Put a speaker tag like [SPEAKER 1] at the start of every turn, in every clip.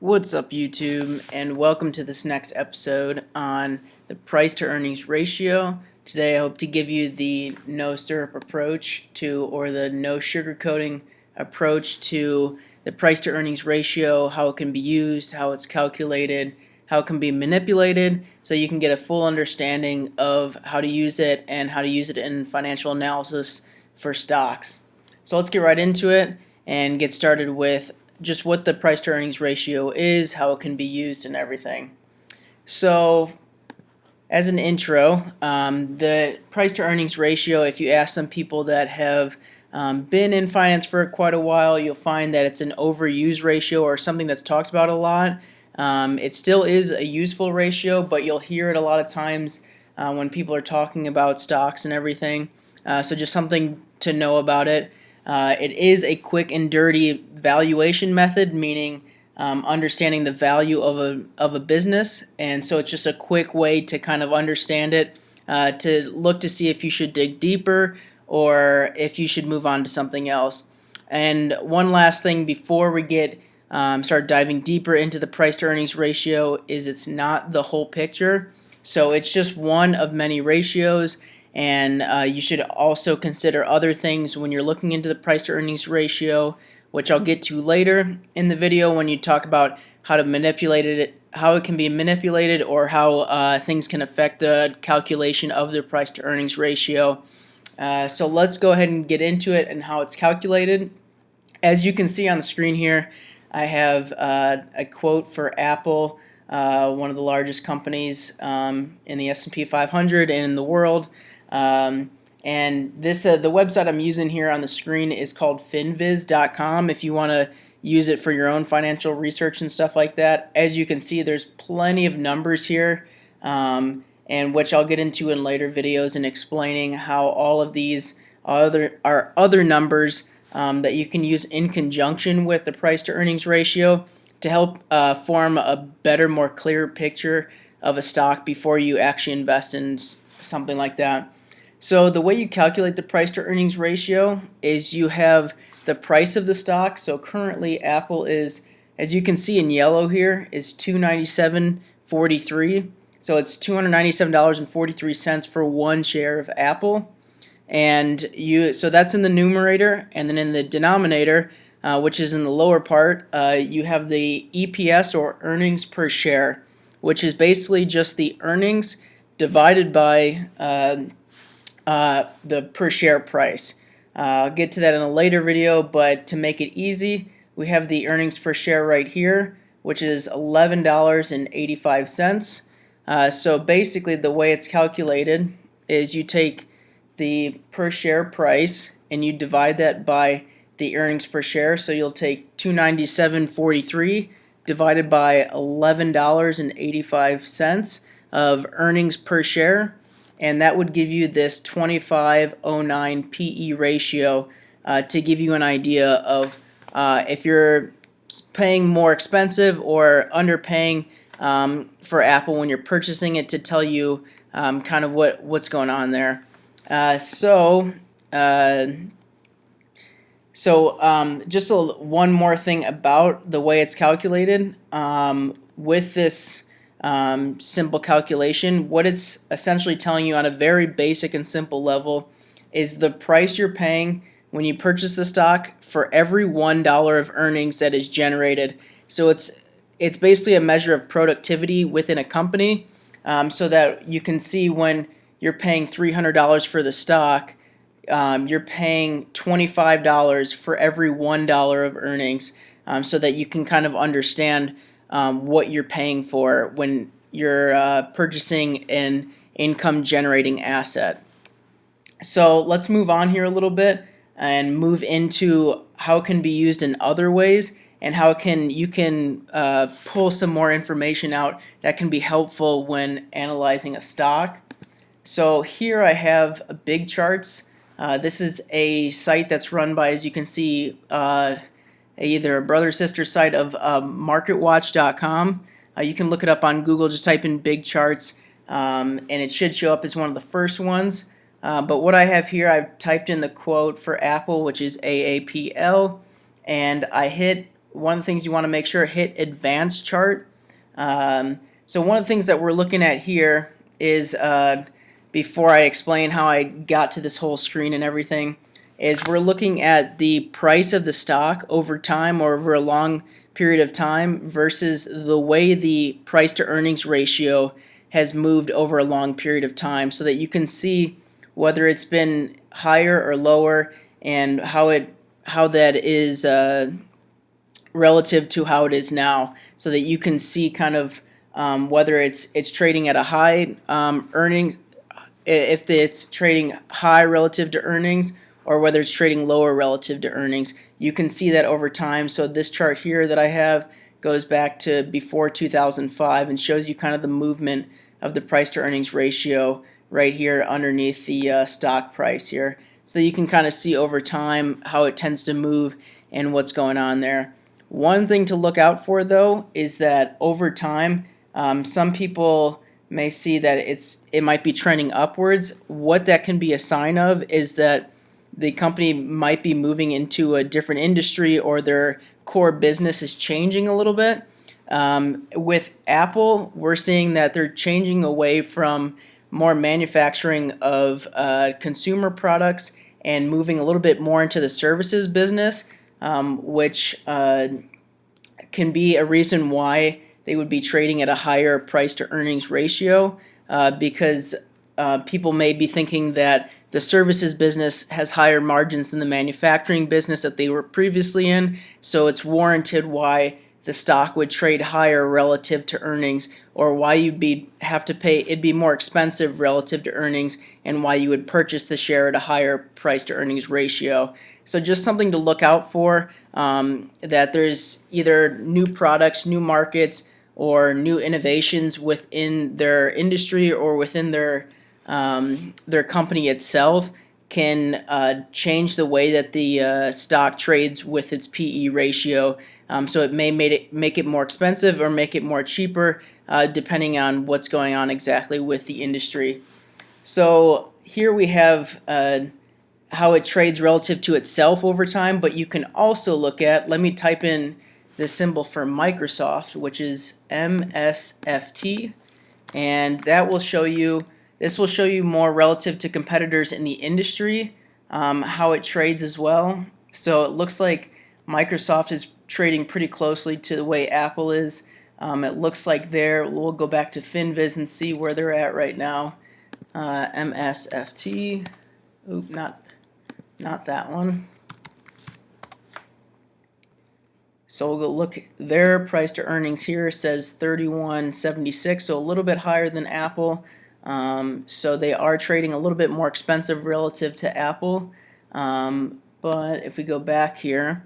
[SPEAKER 1] What's up, YouTube, and welcome to this next episode on the price to earnings ratio. Today I hope to give you the no syrup approach to, or the no sugarcoating approach to the price to earnings ratio, how it can be used, how it's calculated, how it can be manipulated, so you can get a full understanding of how to use it and how to use it in financial analysis for stocks. So let's get right into it and get started with just what the price to earnings ratio is, how it can be used, and everything. So as an intro, the price to earnings ratio, if you ask some people that have been in finance for quite a while, you'll find that it's an overused ratio or something that's talked about a lot. It still is a useful ratio, but you'll hear it a lot of times when people are talking about stocks and everything. So just something to know about it. It is a quick and dirty valuation method, meaning understanding the value of a business, and so it's just a quick way to kind of understand it, to look to see if you should dig deeper or if you should move on to something else. And one last thing before we get start diving deeper into the price to earnings ratio is it's not the whole picture. So it's just one of many ratios. And you should also consider other things when you're looking into the price to earnings ratio, which I'll get to later in the video when you talk about how to manipulate it, how it can be manipulated, or how things can affect the calculation of the price to earnings ratio. So let's go ahead and get into it and how it's calculated. As you can see on the screen here, I have a quote for Apple, one of the largest companies in the S&P 500 and in the world. And this the website I'm using here on the screen is called finviz.com if you want to use it for your own financial research and stuff like that. As you can see, there's plenty of numbers here, and which I'll get into in later videos and explaining how all of these are other numbers that you can use in conjunction with the price to earnings ratio to help form a better, more clear picture of a stock before you actually invest in something like that. So the way you calculate the price to earnings ratio is you have the price of the stock. So currently Apple is, as you can see in yellow here, is $297.43. So it's $297.43 for one share of Apple. And so that's in the numerator, and then in the denominator, which is in the lower part, you have the EPS, or earnings per share, which is basically just the earnings divided by the per share price. I'll get to that in a later video, but to make it easy, we have the earnings per share right here, which is $11.85. So basically the way it's calculated is you take the per share price and you divide that by the earnings per share. So you'll take $297.43 divided by $11.85 of earnings per share, and that would give you this 2509 PE ratio to give you an idea of if you're paying more expensive or underpaying for Apple when you're purchasing it, to tell you kind of what's going on there. Just one more thing about the way it's calculated. With this simple calculation, what it's essentially telling you on a very basic and simple level is the price you're paying when you purchase the stock for every $1 of earnings that is generated. So it's basically a measure of productivity within a company, so that you can see when you're paying $300 for the stock, you're paying $25 for every $1 of earnings, so that you can kind of understand what you're paying for when you're purchasing an income generating asset. So let's move on here a little bit and move into how it can be used in other ways, and how you can pull some more information out that can be helpful when analyzing a stock. So here I have big charts. This is a site that's run by, as you can see, either a brother or sister site of marketwatch.com. You can look it up on Google, just type in big charts, and it should show up as one of the first ones. But what I have here, I've typed in the quote for Apple, which is AAPL, and I hit one of the things you want to make sure, hit advanced chart. So one of the things that we're looking at here is, before I explain how I got to this whole screen and everything, is we're looking at the price of the stock over time or over a long period of time versus the way the price to earnings ratio has moved over a long period of time, so that you can see whether it's been higher or lower and how that is relative to how it is now, so that you can see kind of whether it's trading at a high earnings, if it's trading high relative to earnings, or whether it's trading lower relative to earnings. You can see that over time. So this chart here that I have goes back to before 2005 and shows you kind of the movement of the price to earnings ratio right here underneath the stock price here, so that you can kind of see over time how it tends to move and what's going on there. One thing to look out for, though, is that over time, some people may see that it might be trending upwards. What that can be a sign of is that the company might be moving into a different industry, or their core business is changing a little bit. With Apple, we're seeing that they're changing away from more manufacturing of consumer products and moving a little bit more into the services business, which can be a reason why they would be trading at a higher price to earnings ratio, because people may be thinking that the services business has higher margins than the manufacturing business that they were previously in, so it's warranted why the stock would trade higher relative to earnings, or why have to pay, it'd be more expensive relative to earnings, and why you would purchase the share at a higher price to earnings ratio. So just something to look out for, that there's either new products, new markets, or new innovations within their industry or within their company itself can change the way that the stock trades with its PE ratio. So it may make it more expensive or make it more cheaper, depending on what's going on exactly with the industry. So here we have how it trades relative to itself over time, but you can also look at, let me type in the symbol for Microsoft, which is MSFT, and that will show you, this will show you more relative to competitors in the industry, how it trades as well. So it looks like Microsoft is trading pretty closely to the way Apple is. It looks like we'll go back to FinViz and see where they're at right now. MSFT, oop, not that one. So we'll go look, their price to earnings here says 31.76, so a little bit higher than Apple. So they are trading a little bit more expensive relative to Apple. But if we go back here,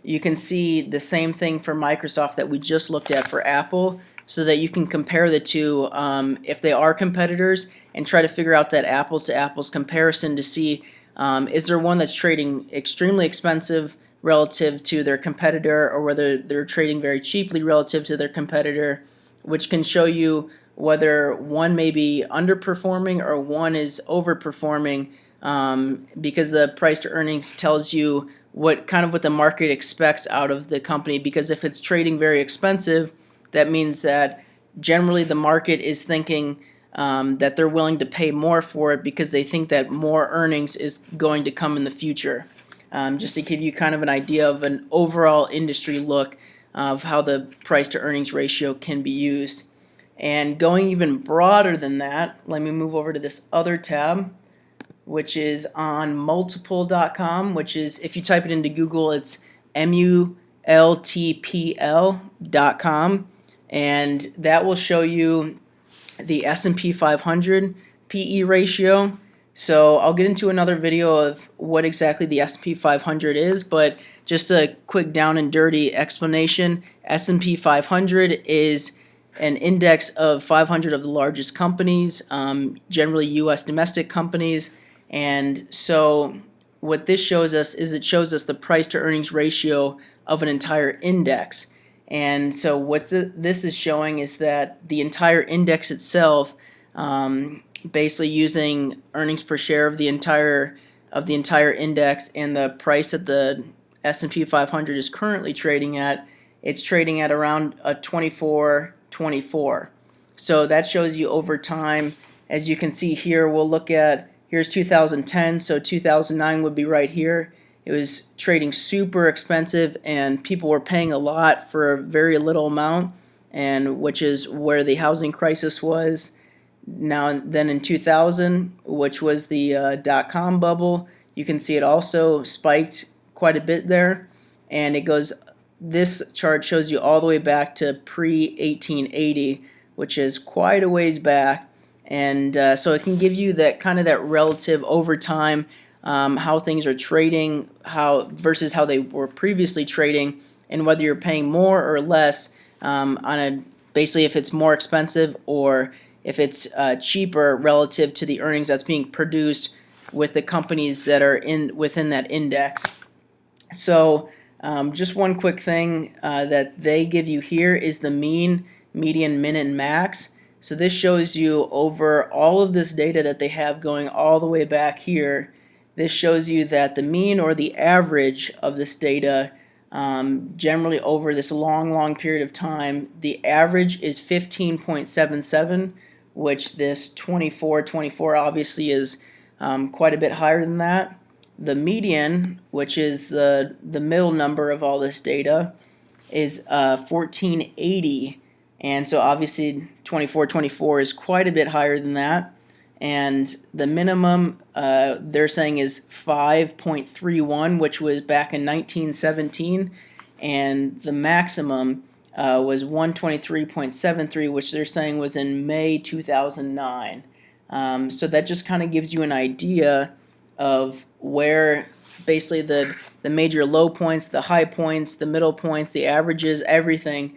[SPEAKER 1] you can see the same thing for Microsoft that we just looked at for Apple, so that you can compare the two if they are competitors, and try to figure out that apples to apples comparison to see is there one that's trading extremely expensive relative to their competitor, or whether they're trading very cheaply relative to their competitor, which can show you whether one may be underperforming or one is overperforming, because the price to earnings tells you what the market expects out of the company. Because if it's trading very expensive, that means that generally the market is thinking that they're willing to pay more for it, because they think that more earnings is going to come in the future. Just to give you kind of an idea of an overall industry look of how the price to earnings ratio can be used. And going even broader than that, let me move over to this other tab, which is on multiple.com, which is, if you type it into Google, it's multpl.com, and that will show you the S&P 500 PE ratio. So I'll get into another video of what exactly the S&P 500 is, but just a quick down and dirty explanation. S&P 500 is an index of 500 of the largest companies, generally U.S. domestic companies. And so what this shows us is it shows us the price to earnings ratio of an entire index. And so what this is showing is that the entire index itself, basically using earnings per share of the entire index and the price at S&P 500 is currently trading at. It's trading at around a 24.24. So that shows you over time. As you can see here, we'll look at, here's 2010, so 2009 would be right here. It was trading super expensive and people were paying a lot for a very little amount, and which is where the housing crisis was. Now then in 2000, which was the dot-com bubble, you can see it also spiked quite a bit there, and it goes, this chart shows you all the way back to pre-1880, which is quite a ways back, and so it can give you that kind of that relative over time, how things are trading, how versus how they were previously trading, and whether you're paying more or less on a, basically if it's more expensive or if it's cheaper relative to the earnings that's being produced with the companies that are within that index. So just one quick thing that they give you here is the mean, median, min, and max. So this shows you over all of this data that they have going all the way back here. This shows you that the mean or the average of this data, generally over this long period of time, the average is 15.77, which this 24 obviously is quite a bit higher than that. The median, which is the middle number of all this data, is 1480, and so obviously 24 is quite a bit higher than that. And the minimum they're saying is 5.31, which was back in 1917, and the maximum was 123.73, which they're saying was in May 2009. So that just kind of gives you an idea of where basically the major low points, the high points, the middle points, the averages, everything,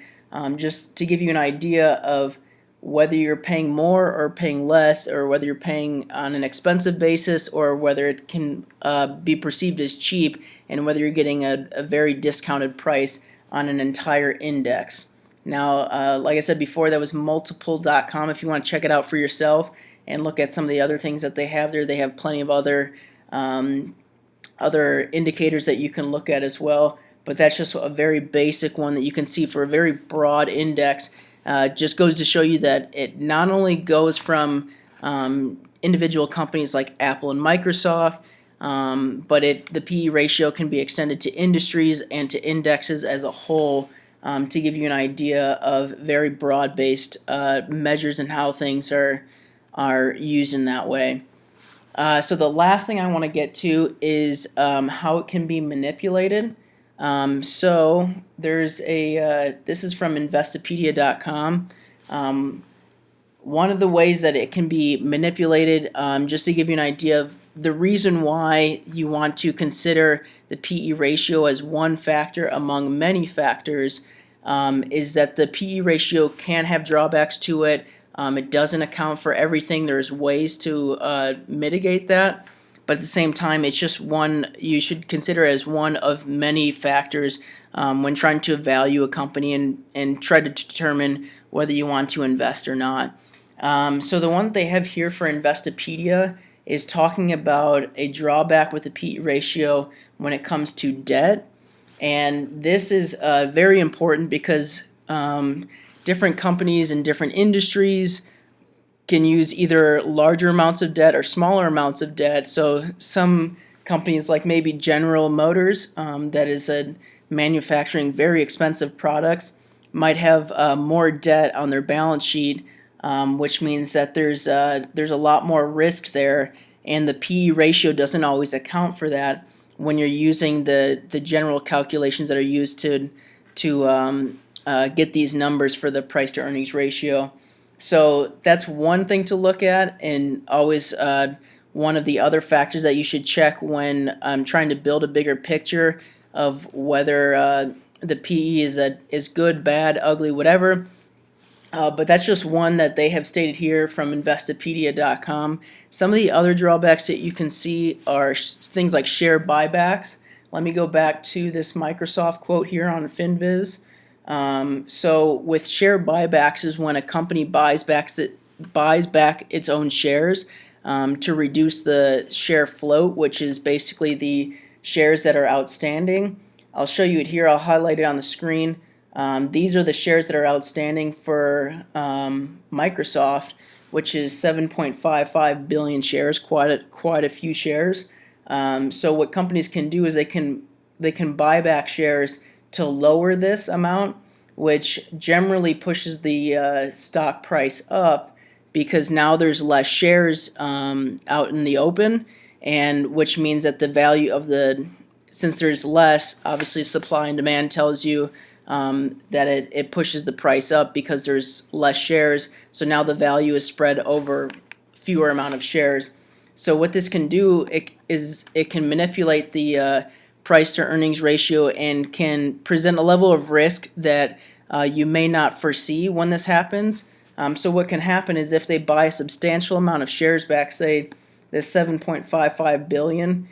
[SPEAKER 1] just to give you an idea of whether you're paying more or paying less, or whether you're paying on an expensive basis or whether it can be perceived as cheap, and whether you're getting a very discounted price on an entire index. Now, like I said before, that was multiple.com. If you want to check it out for yourself and look at some of the other things that they have there, they have plenty of other indicators that you can look at as well. But that's just a very basic one that you can see for a very broad index. Just goes to show you that it not only goes from individual companies like Apple and Microsoft, but the PE ratio can be extended to industries and to indexes as a whole, to give you an idea of very broad-based measures and how things are used in that way. So the last thing I want to get to is how it can be manipulated. So there's this is from Investopedia.com. One of the ways that it can be manipulated, just to give you an idea of the reason why you want to consider the PE ratio as one factor among many factors, is that the PE ratio can have drawbacks to it. It doesn't account for everything. There's ways to mitigate that. But at the same time, it's just one you should consider as one of many factors when trying to value a company and try to determine whether you want to invest or not. So the one they have here for Investopedia is talking about a drawback with the PE ratio when it comes to debt. And this is very important because different companies in different industries can use either larger amounts of debt or smaller amounts of debt. So some companies like maybe General Motors, that is manufacturing very expensive products, might have more debt on their balance sheet, which means that there's a lot more risk there, and the PE ratio doesn't always account for that when you're using the general calculations that are used to get these numbers for the price to earnings ratio. So that's one thing to look at, and always one of the other factors that you should check when trying to build a bigger picture of whether the PE is good, bad, ugly, whatever. But that's just one that they have stated here from Investopedia.com. Some of the other drawbacks that you can see are things like share buybacks. Let me go back to this Microsoft quote here on FinViz. So with share buybacks is when a company buys back its own shares to reduce the share float, which is basically the shares that are outstanding. I'll show you it here. I'll highlight it on the screen. These are the shares that are outstanding for Microsoft, which is 7.55 billion shares, quite a few shares. So what companies can do is they can buy back shares to lower this amount, which generally pushes the stock price up because now there's less shares out in the open, and which means that the value of since there's less, obviously supply and demand tells you that it pushes the price up because there's less shares. So now the value is spread over fewer amount of shares. So what this can do is it can manipulate the price to earnings ratio and can present a level of risk that you may not foresee when this happens. So what can happen is if they buy a substantial amount of shares back, say this 7.55 billion,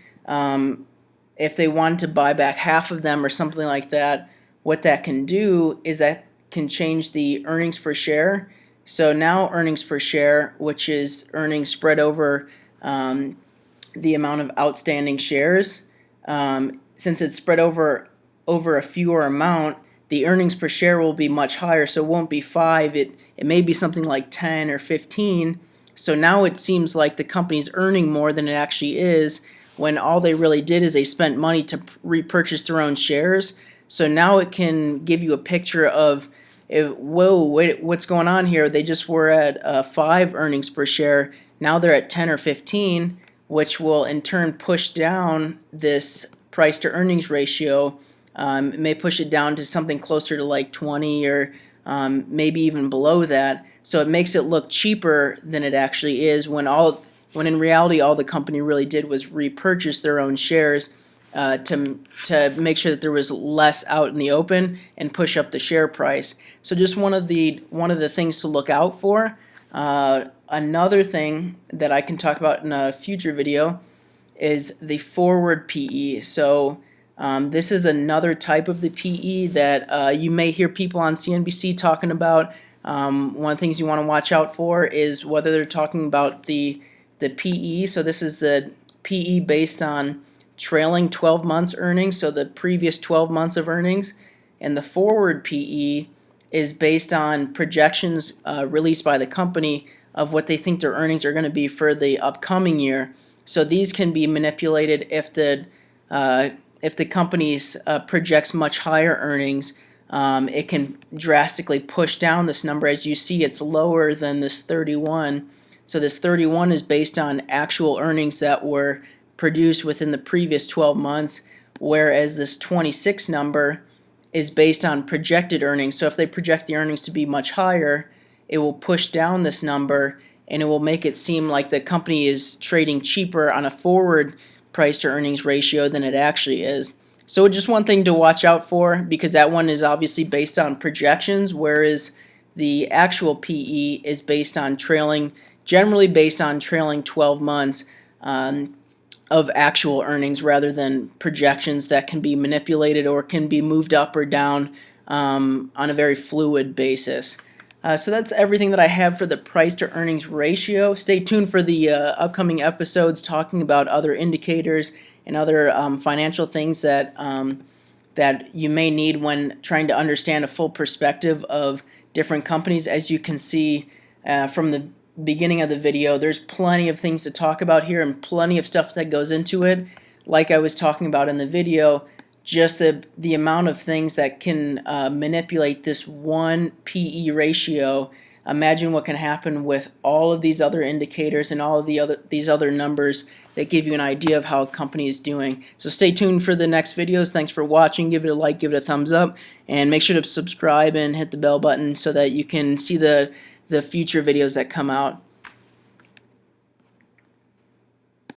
[SPEAKER 1] if they wanted to buy back half of them or something like that, what that can do is that can change the earnings per share. So now earnings per share, which is earnings spread over the amount of outstanding shares, since it's spread over a fewer amount, the earnings per share will be much higher. So it won't be 5, it may be something like 10 or 15. So now it seems like the company's earning more than it actually is, when all they really did is they spent money to repurchase their own shares. So now it can give you a picture of, whoa, wait, what's going on here? They just were at 5 earnings per share. Now they're at 10 or 15, which will in turn push down this price to earnings ratio. It may push it down to something closer to like 20 or maybe even below that. So it makes it look cheaper than it actually is, when in reality all the company really did was repurchase their own shares to make sure that there was less out in the open and push up the share price. So just one of the things to look out for. Another thing that I can talk about in a future video is the forward PE. So this is another type of the PE that you may hear people on CNBC talking about. One of the things you want to watch out for is whether they're talking about the PE. So this is the PE based on trailing 12 months earnings, so the previous 12 months of earnings. And the forward PE is based on projections released by the company of what they think their earnings are going to be for the upcoming year. So these can be manipulated if the company projects much higher earnings. It can drastically push down this number. As you see, it's lower than this 31. So this 31 is based on actual earnings that were produced within the previous 12 months, whereas this 26 number is based on projected earnings. So if they project the earnings to be much higher, it will push down this number and it will make it seem like the company is trading cheaper on a forward price to earnings ratio than it actually is. So just one thing to watch out for, because that one is obviously based on projections, whereas the actual PE is generally based on trailing 12 months of actual earnings rather than projections that can be manipulated or can be moved up or down on a very fluid basis. So that's everything that I have for the price to earnings ratio. Stay tuned for the upcoming episodes talking about other indicators and other financial things that you may need when trying to understand a full perspective of different companies. As you can see from the beginning of the video, there's plenty of things to talk about here and plenty of stuff that goes into it. Like I was talking about in the video, just the amount of things that can manipulate this one PE ratio. Imagine what can happen with all of these other indicators and all of these other numbers that give you an idea of how a company is doing. So stay tuned for the next videos. Thanks for watching. Give it a like, give it a thumbs up, and make sure to subscribe and hit the bell button so that you can see the future videos that come out.